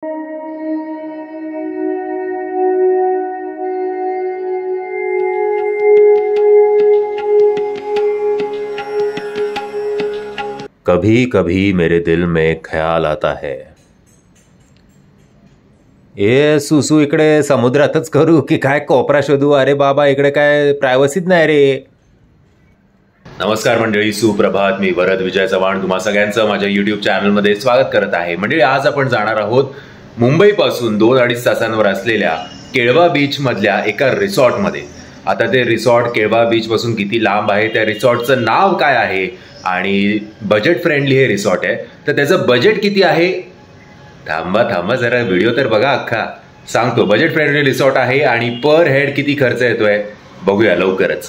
कभी कभी मेरे दिल में ख्याल आता है, ए सुसू इकडे समुद्रातच करू की काय कोपरा शोधू? अरे बाबा, इकडे काय प्रायव्हसीच नाही रे. नमस्कार मंडळी, सुप्रभात. मी वरद विजय चव्हाण तुम्हा सगळ्यांचं माझ्या युट्यूब चॅनलमध्ये स्वागत करत आहे. मंडळी, आज आपण जाणार आहोत मुंबईपासून 2-2.5 तासांवर असलेल्या केळवा बीच मधल्या एका रिसॉर्टमध्ये. आता ते रिसॉर्ट केळवा बीच पासून किती लांब आहे, त्या रिसॉर्टचं नाव काय आहे आणि बजेट फ्रेंडली हे रिसॉर्ट आहे, तर त्याचं बजेट किती आहे? थांबा जरा व्हिडिओ तर बघा अख्खा, सांगतो. बजेट फ्रेंडली रिसॉर्ट आहे आणि पर हेड किती खर्च येतोय बघूया लवकरच.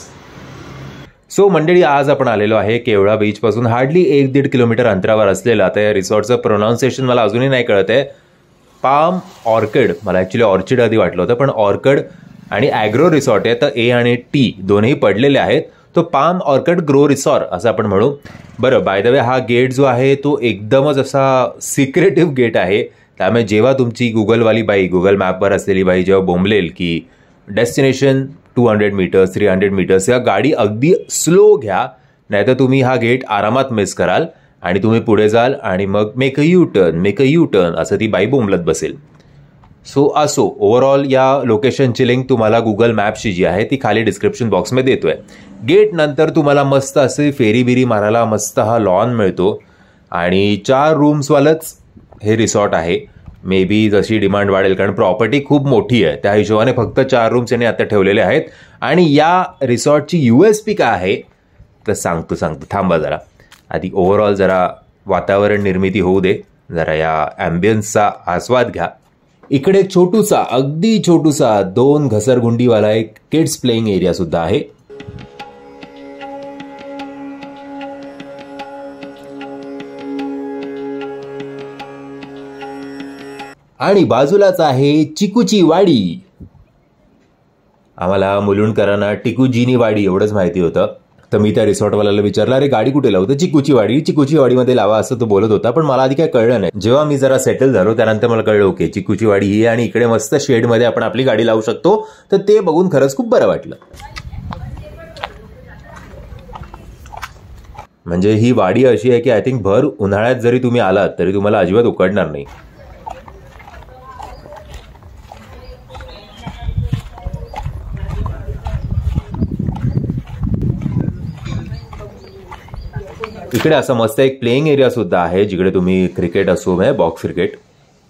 सो मंडळी, आज आपण आलेलो आहे केवळा बीच पासून हार्डली 1-1.5 किलोमीटर अंतरावर असलेलं. आता या रिसॉर्टचं प्रोनाऊन्सिएशन मला अजूनही नाही कळत आहे. पाम ऑर्किड, मला ॲक्च्युली ऑर्चिड आधी वाटलं होतं, पण ऑर्किड आणि ॲग्रो रिसॉर्ट आहे, तर ए आणि टी दोन्ही पडलेले आहेत. तो पाम ऑर्किड ग्रो रिसॉर्ट असं आपण म्हणू. बरं, बाय द वे, हा गेट जो आहे तो एकदमच असा सिक्रेटिव्ह गेट आहे. त्यामुळे जेव्हा तुमची गुगलवाली बाई, गुगल मॅपवर असलेली बाई जेव्हा बोंबलेल की डेस्टिनेशन 200 मीटर्स 300 मीटर्स, या गाडी अगदी स्लो घ्या, नाहीतर तुम्ही हा गेट आरामात मिस कराल आणि तुम्ही पुढे जाल आणि मग मेक अ यू टर्न असं ती बाई बोंबलत बसेल. सो असो, ओव्हरऑल या लोकेशनची लिंक तुम्हाला गुगल मॅपची जी आहे ती खाली डिस्क्रिप्शन बॉक्समध्ये देतोय. गेट नंतर तुम्हाला मस्त असे फेरी बिरी मारायला मस्त हा लॉन मिळतो आणि 4 रूम्सवालंच हे रिसॉर्ट आहे. मे बी जशी डिमांड वाढेल, कारण प्रॉपर्टी खूप मोठी आहे, त्या हिशोबाने फक्त 4 रूम्स यांनी आता ठेवलेले आहेत. आणि या रिसॉर्टची USP काय आहे तर सांगतो. थांबा जरा, आधी ओव्हरऑल जरा वातावरण निर्मिती होऊ दे, जरा या ॲम्बियन्सचा आस्वाद घ्या. इकडे एक छोटूसा, अगदी छोटूसा 2 घसरगुंडीवाला एक किड्स प्लेइंग एरिया सुद्धा आहे. आणि बाजूलाच आहे चिकूची वाडी. आम्हाला मुलुंडकरांना टिकूजीनी वाडी एवढंच माहिती होतं. तर मी त्या रिसॉर्टवाल्याला विचारलं, अरे गाडी कुठे लावतं? चिकूची वाडीमध्ये लावा असं तो बोलत होता, पण मला आधी काय कळलं नाही. जेव्हा मी जरा सेटल झालो त्यानंतर मला कळलं, ओके, चिकूची वाडी ही आणि इकडे मस्त शेडमध्ये आपण आपली गाडी लावू शकतो. तर ते बघून खरंच खूप बरं वाटलं. म्हणजे ही वाडी अशी आहे की आय थिंक भर उन्हाळ्यात जरी तुम्ही आलात तरी तुम्हाला अजिबात उकडणार नाही. इकडे असं मस्त एक प्लेइंग एरिया सुद्धा आहे, जिकडे तुम्ही क्रिकेट असो, बॉक्स क्रिकेट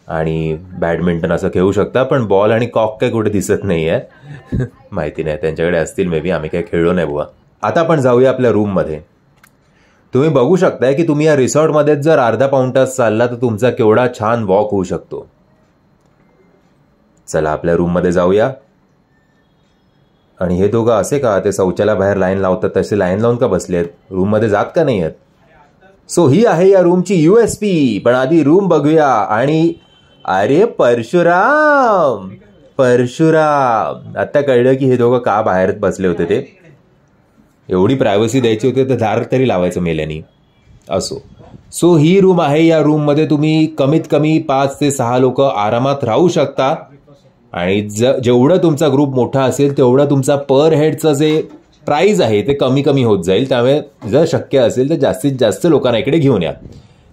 आणि बॅडमिंटन असं खेळू शकता. पण बॉल आणि कॉक काय कुठे दिसत नाही आहे. माहिती नाही, त्यांच्याकडे असतील मे बी, आम्ही काय खेळलो नाही बुवा. आता आपण जाऊया आपल्या रूममध्ये. तुम्ही बघू शकताय की तुम्ही या रिसॉर्टमध्ये जर अर्धा पाऊण तास चालला तर तुमचा केवढा छान वॉक होऊ शकतो. चला आपल्या रूममध्ये जाऊया. आणि हे दोघं असे का ते शौचाला बाहेर लाईन लावतात तसे लाईन लावून का बसले आहेत? रूममध्ये जात का नाही आहेत? सो ही आहे या रूमची USP. पण आधी रूम बघूया. आणि अरे परशुराम, आता कळलं की हे दोघं का बाहेर बसले होते. ते एवढी प्रायव्हसी द्यायची होती तर दार तरी लावायचं मेल्यानी. असो, सो ही रूम आहे. या रूममध्ये तुम्ही कमीत कमी 5 ते 6 लोक आरामात राहू शकता. आणि जेवढं तुमचा ग्रुप मोठा असेल तेवढं तुमचा पर हेडचं जे प्राईज आहे ते कमी कमी होत जाईल. त्यामुळे जर शक्य असेल तर जास्तीत जास्त लोकांना इकडे घेऊन या.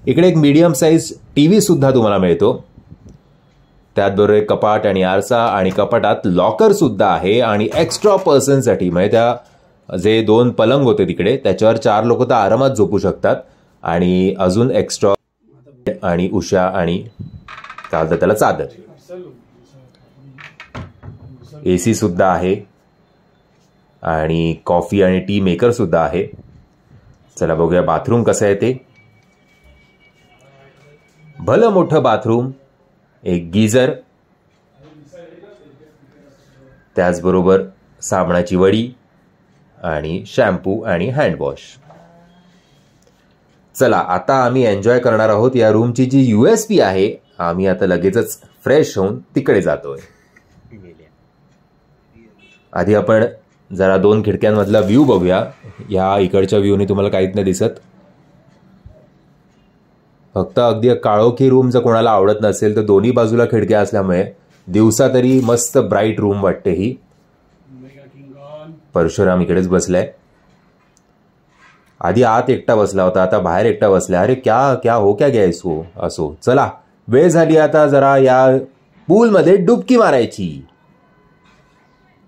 इकडे एक मीडियम साईज TV सुद्धा तुम्हाला मिळतो. त्याचबरोबर एक कपाट आणि आरसा, आणि कपाटात लॉकर सुद्धा आहे. आणि एक्स्ट्रा पर्सनसाठी म्हणजे त्या जे 2 पलंग होते तिकडे त्याच्यावर 4 लोक तर आरामात झोपू शकतात. आणि अजून एक्स्ट्रा आणि उशा आणि काय होतं त्याला, चादर. AC सुद्धा आहे आणि कॉफी आणि टी मेकर सुद्धा आहे. चला बघूया बाथरूम कसं आहे ते. भलं मोठं बाथरूम, एक गीझर, त्याचबरोबर साबणाची वडी आणि शॅम्पू आणि हँडवॉश. चला आता आम्ही एन्जॉय करणार आहोत या रूमची जी USP आहे. आम्ही आता लगेचच फ्रेश होऊन तिकडे जातोय. आधी आपण जरा 2 खिडक्यांमधला व्ह्यू बघूया. या इकडच्या व्ह्यूने तुम्हाला काहीच नाही दिसत, फक्त अगदी काळोखी रूम जर कोणाला आवडत नसेल तर दोन्ही बाजूला खिडक्या असल्यामुळे दिवसा तरी मस्त ब्राईट रूम वाटते ही. परशुराम इकडेच बसलाय. आधी आत एकटा बसला होता, आता बाहेर एकटा बसलाय. अरे क्या क्या हो क्या गया इसको. असो, चला वेळ झाली आता जरा या पूलमध्ये डुबकी मारायची.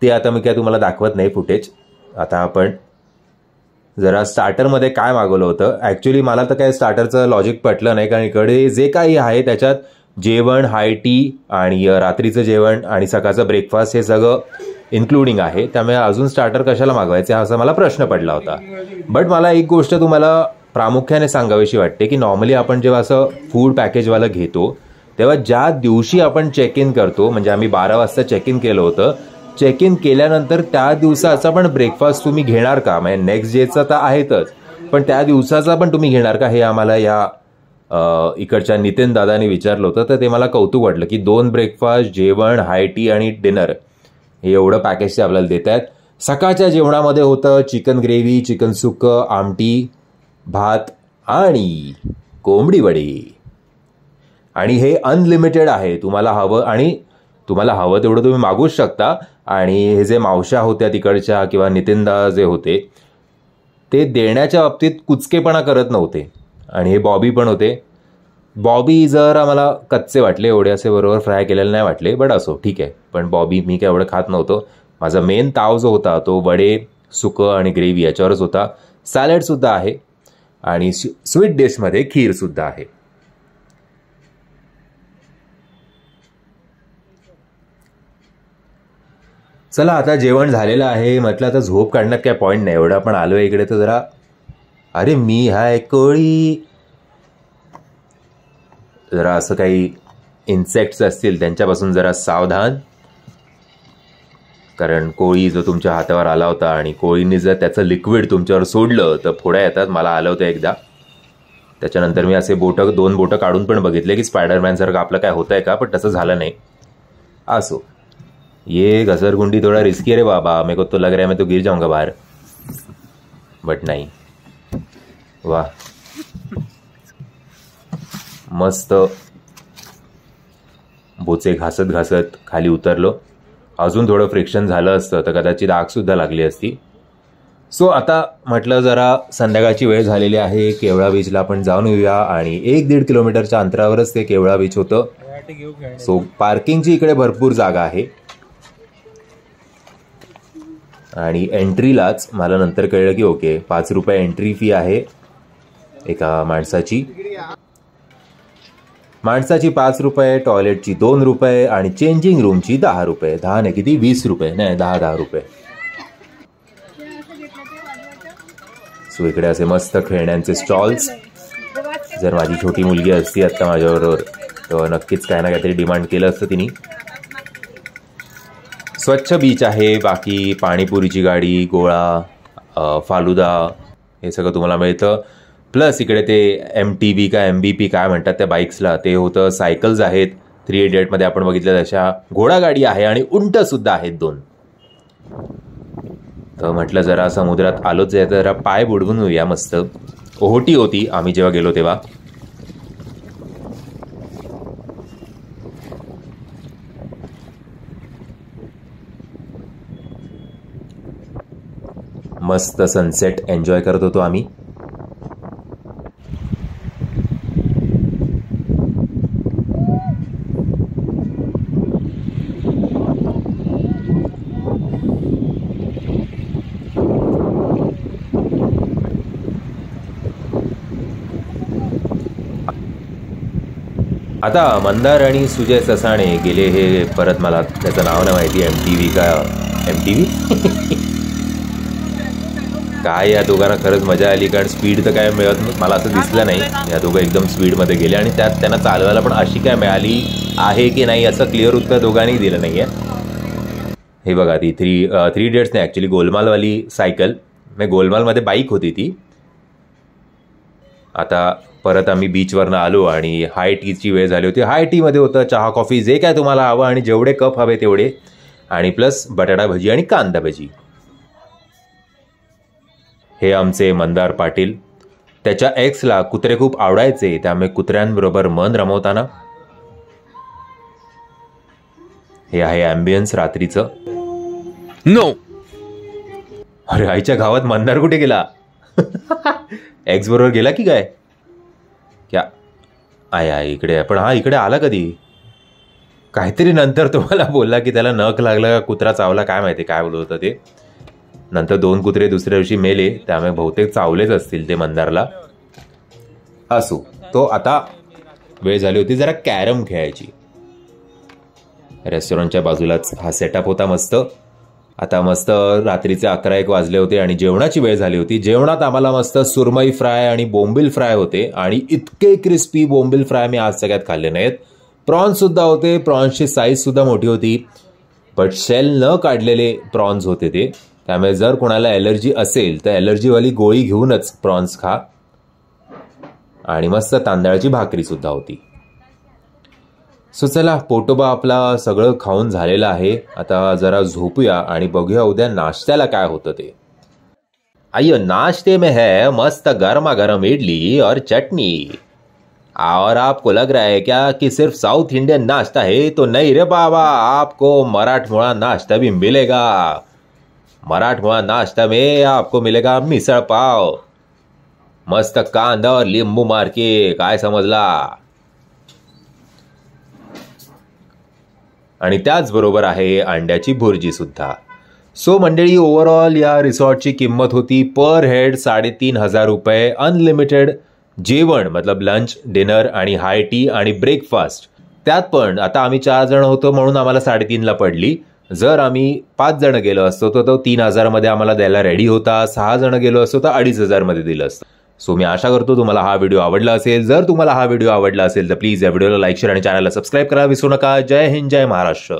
ते आता मी काय तुम्हाला दाखवत नाही फुटेज. आता आपण जरा स्टार्टरमध्ये काय मागवलं होतं. ॲक्च्युली मला तर काय स्टार्टरचं लॉजिक पटलं नाही, कारण इकडे जे काही आहे त्याच्यात जेवण, हाय टी आणि रात्रीचं जेवण आणि सकाळचं ब्रेकफास्ट हे सगळं इन्क्लुडिंग आहे. त्यामुळे अजून स्टार्टर कशाला मागवायचे असा मला प्रश्न पडला होता. बट मला एक गोष्ट तुम्हाला प्रामुख्याने सांगावीशी वाटते की नॉर्मली आपण जेव्हा असं फूड पॅकेजवालं घेतो तेव्हा ज्या दिवशी आपण चेक इन करतो, म्हणजे आम्ही 12 वाजता चेक इन केलं होतं, चेक इन केल्यानंतर त्या दिवसाचा पण ब्रेकफास्ट तुम्ही घेणार का. म्हणजे नेक्स्ट डेचा तर आहेतच, पण त्या दिवसाचा पण तुम्ही घेणार का हे आम्हाला या इकडच्या नितीन दादाने विचारलं होतं. तर ते मला कौतुक वाटलं की 2 ब्रेकफास्ट, जेवण, हाय टी आणि डिनर हे एवढं पॅकेज ते आपल्याला देत आहेत. सकाळच्या जेवणामध्ये होतं चिकन ग्रेव्ही, चिकन सुक्कं, आमटी, भात आणि कोंबडी वडी. आणि हे अनलिमिटेड आहे. तुम्हाला हवं तेवढं तुम्ही मागूच शकता. आणि हे जे मावश्या होत्या तिकडच्या किंवा नितीनदा जे होते ते देण्याच्या बाबतीत कुचकेपणा करत नव्हते. आणि हे बॉबी पण होते. बॉबी जर आम्हाला कच्चे वाटले, एवढे असे बरोबर फ्राय केलेले नाही वाटले, बट असो ठीक आहे. पण बॉबी मी काय एवढं खात नव्हतो. माझा मेन ताव जो होता तो वडे, सुकं आणि ग्रेव्ही याच्यावरच होता. सॅलडसुद्धा आहे आणि स्वीट डिशमध्ये खीरसुद्धा आहे. चला आता जेवण झालेलं आहे. म्हटलं आता झोप काढण्यात काय पॉईंट नाही. एवढं आपण आलो इकडे तर जरा अरे मी हाय कोळी, जरा असं काही इन्सेक्ट्स असतील त्यांच्यापासून जरा सावधान. कारण कोळी जो तुमच्या हातावर आला होता आणि कोळीने जर त्याचं लिक्विड तुमच्यावर सोडलं तर फोड्या येतात. मला आलं होतं एकदा. त्याच्यानंतर मी असे 2 बोटं काढून पण बघितले की स्पायडरमॅनसारखं आपलं काय होतं आहे का, पण तसं झालं नाही. असो, ये घसरगुंडी थोड़ा रिस्की है रे बाबा, मेरे को तो लग रहा है मैं तो गिर जाऊंगा बाहर, बट नहीं. वाह, मस्त बोचे घासत घासत खाली उतरलो. अजून थोडं फ्रिक्शन झालं असतं तर कदाचित आगसुद्धा लागली असती. सो आता म्हटलं जरा संध्याकाळची वेळ झालेली आहे, केवळा बीचला आपण जाऊन येऊया. आणि 1-1.5 किलोमीटरच्या अंतरावरच ते केवळा बीच होतं. सो पार्किंगची इकडे भरपूर जागा आहे. आणि एंट्रीलाच मला नंतर कळलं की ओके 5 रुपये एंट्री फी आहे एका माणसाची. 5 रुपये, टॉयलेटची 2 रुपये आणि चेंजिंग रूमची 10 रुपये. 10 नाही, किती 20 रुपये नाही, 10 रुपये. सो इकडे असे मस्त खेळण्यांचे स्टॉल्स. जर माझी छोटी मुलगी असती आत्ता माझ्याबरोबर तर नक्कीच काय ना काहीतरी डिमांड केलं असतं तिने. स्वच्छ बीच आहे. बाकी पाणीपुरीची गाडी, गोळा, फालुदा हे सगळं तुम्हाला मिळतं. प्लस इकडे ते MTB का MBP काय म्हणतात त्या बाईक्सला ते होतं. सायकल्स आहेत. 3 इडियटमध्ये आपण बघितलं तशा घोडागाडी आहे आणि उंटसुद्धा आहेत 2. तर म्हटलं जरा समुद्रात आलोच आहे तर जरा पाय बुडवून येऊया. मस्त ओहोटी होती आम्ही जेव्हा गेलो तेव्हा. मस्त सनसेट एन्जॉय करत होतो आम्ही. आता मंदार आणि सुजय ससाणे गेले हे परत, मला त्याचं नाव नाही माहिती, MTV का MTV काय. या दोघांना खरंच मजा आली कारण स्पीड तर काय मिळत नाही, मला असं दिसलं नाही. या दोघं एकदम स्पीडमध्ये गेले आणि त्यात त्यांना चालवायला पण अशी काय मिळाली आहे की नाही असं क्लिअर उत्तर दोघांनी दिलं नाही आहे. हे बघा ती 3 इडियट्स नाही ॲक्च्युली गोलमालवाली सायकल, म्हणजे गोलमालमध्ये बाईक होती ती. आता परत आम्ही बीचवरनं आलो आणि हाय टीची वेळ झाली होती. हाय टीमध्ये होतं चहा कॉफी जे काय तुम्हाला हवं आणि जेवढे कप हवे तेवढे, आणि प्लस बटाटा भजी आणि कांदा भजी. हे आमचे मंदार पाटील. त्याच्या एक्सला कुत्रे खूप आवडायचे, त्यामुळे कुत्र्यांबरोबर मन रमवताना. हे आहे ॲम्बियन्स रात्रीचं. नो, अरे आईच्या गावात मंदार कुठे गेला? एक्स बरोबर गेला की काय? क्या आय इकडे, पण हा इकडे आला कधी? काहीतरी नंतर तुम्हाला बोलला की त्याला नख लागला का कुत्रा चावला, काय माहिती काय बोलत होतं ते. नंतर 2 कुत्रे दुसऱ्या दिवशी मेले, त्यामुळे बहुतेक चावलेच असतील ते मंदारला. असो, तो आता वेळ झाली होती जरा कॅरम खेळायची. रेस्टॉरंटच्या बाजूलाच हा सेटअप होता मस्त. आता मस्त रात्रीचे 11-1 वाजले होते आणि जेवणाची वेळ झाली होती. जेवणात आम्हाला मस्त सुरमई फ्राय आणि बोंबील फ्राय होते आणि इतके क्रिस्पी बोंबील फ्राय मी आज सगळ्यात खाल्ले नाहीत. प्रॉन्स सुद्धा होते, प्रॉन्सची साईज सुद्धा मोठी होती, बट शेल न काढलेले प्रॉन्स होते ते. त्यामुळे जर कोणाला ॲलर्जी असेल तर ॲलर्जीवाली गोळी घेऊनच प्रॉन्स खा. आणि मस्त तांदळाची भाकरी सुद्धा होती. सो चला, पोटोबा आपला सगळं खाऊन झालेलं आहे. आता जरा झोपूया आणि बघूया उद्या नाश्त्याला काय होतं ते. आइयो, नाश्ते में है मस्त गर्मा गर्म इडली और चटनी. और आपको लग रहा है क्या कि सिर्फ साउथ इंडियन नाश्ता है? तो नहीं रे बाबा, आपको मराठमोड़ा नाश्ता भी मिलेगा. मराठमोड़ा नाश्ता में आपको मिलेगा मिसळ पाव, मस्त कांदा और लिंबू मार के, काय समजला? आणि त्याचबरोबर आहे अंड्याची भुर्जी सुद्धा. सो मंडळी, ओव्हरऑल या रिसॉर्टची किंमत होती पर हेड 3,500 रुपये. अनलिमिटेड जेवण, मतलब लंच, डिनर आणि हाय टी आणि ब्रेकफास्ट. त्यात पण आता आम्ही 4 जण होतो म्हणून आम्हाला 3,500ला पडली. जर आम्ही 5 जण गेलो असतो तर तो 3,000मध्ये आम्हाला द्यायला रेडी होता. 6 जण गेलो असतो तर 2,500मध्ये दिलं असतं. सो मी आशा करतो तुम्हाला हा व्हिडिओ आवडला असेल. जर तुम्हाला हा व्हिडिओ आवडला असेल तर प्लीज या व्हिडिओला लाईक, शेअर आणि चॅनलला सबस्क्राईब करायला विसरू नका. जय हिंद, जय महाराष्ट्र.